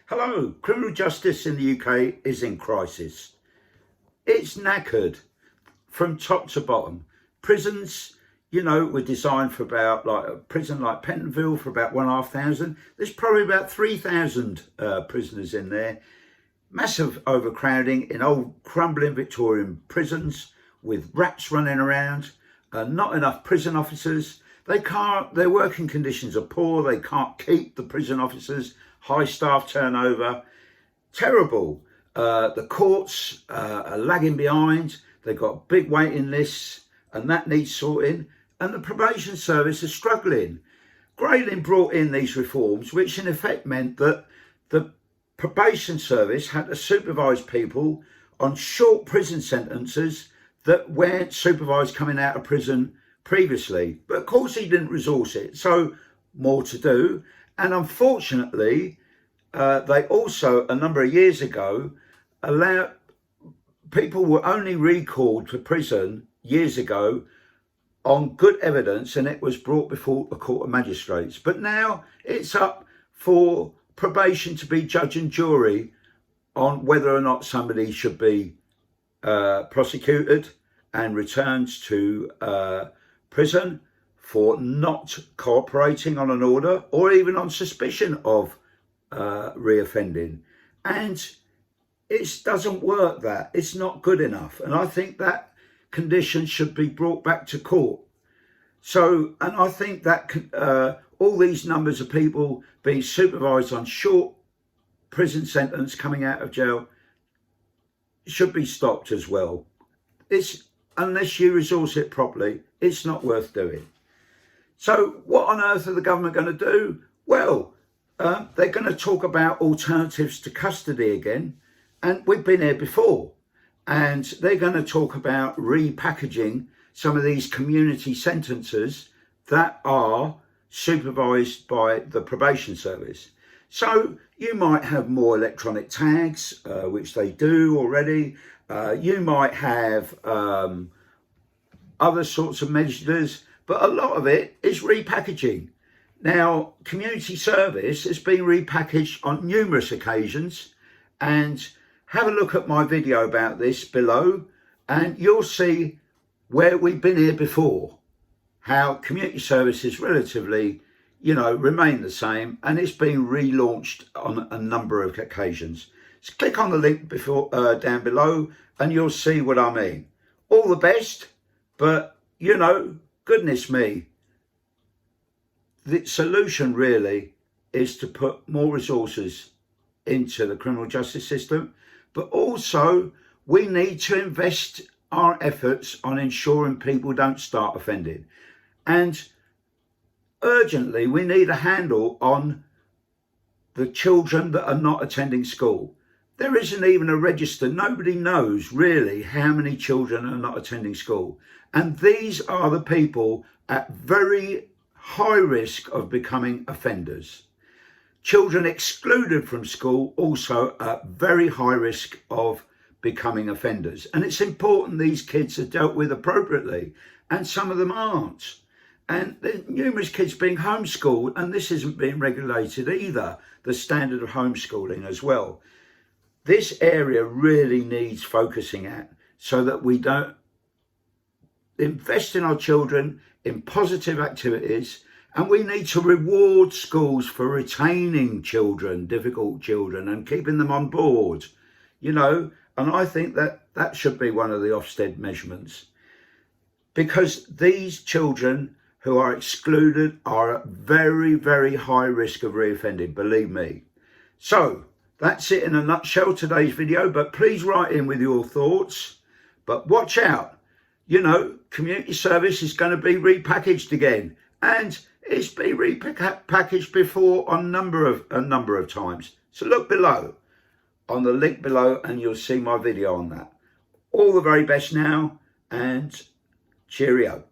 Hello, criminal justice in the UK is in crisis. It's knackered from top to bottom. Prisons, were designed for about like a prison like Pentonville for about 1,500. There's probably about 3,000 prisoners in there. Massive overcrowding in old crumbling Victorian prisons with rats running around, not enough prison officers. Their working conditions are poor. They can't keep the prison officers. High staff turnover, terrible. The courts are lagging behind. They've got big waiting lists and that needs sorting. And the probation service is struggling. Grayling brought in these reforms, which in effect meant that the probation service had to supervise people on short prison sentences that weren't supervised coming out of prison previously. But of course he didn't resource it, so more to do. And unfortunately, they also, a number of years ago, allowed people were only recalled to prison years ago on good evidence, and it was brought before a court of magistrates. But now it's up for probation to be judge and jury on whether or not somebody should be prosecuted and returned to prison for not cooperating on an order or even on suspicion of reoffending. And it doesn't work that. It's not good enough. And I think that condition should be brought back to court. So, and I think that all these numbers of people being supervised on short prison sentence coming out of jail should be stopped as well. Unless you resource it properly, it's not worth doing. So what on earth are the government going to do? Well, they're going to talk about alternatives to custody again. And we've been here before. And they're going to talk about repackaging some of these community sentences that are supervised by the probation service. So you might have more electronic tags, which they do already. You might have other sorts of measures, but a lot of it is repackaging. Now, community service has been repackaged on numerous occasions, and have a look at my video about this below, and you'll see where we've been here before, how community service is relatively, remain the same, and it's been relaunched on a number of occasions. So click on the link down below, and you'll see what I mean. All the best, but, goodness me, the solution really is to put more resources into the criminal justice system, but also we need to invest our efforts on ensuring people don't start offending. And urgently, we need a handle on the children that are not attending school. There isn't even a register. Nobody knows really how many children are not attending school. And these are the people at very high risk of becoming offenders. Children excluded from school also at very high risk of becoming offenders. And it's important these kids are dealt with appropriately, and some of them aren't. And there's numerous kids being homeschooled, and this isn't being regulated either, the standard of homeschooling as well. This area really needs focusing at, so that we don't invest in our children in positive activities. And we need to reward schools for retaining children, difficult children, and keeping them on board, and I think that should be one of the Ofsted measurements, because these children who are excluded are at very, very high risk of reoffending, believe me. So that's it in a nutshell, today's video, but please write in with your thoughts. But watch out, community service is going to be repackaged again, and it's been repackaged before on a number of times. So look below on the link below and you'll see my video on that. All the very best now, and cheerio.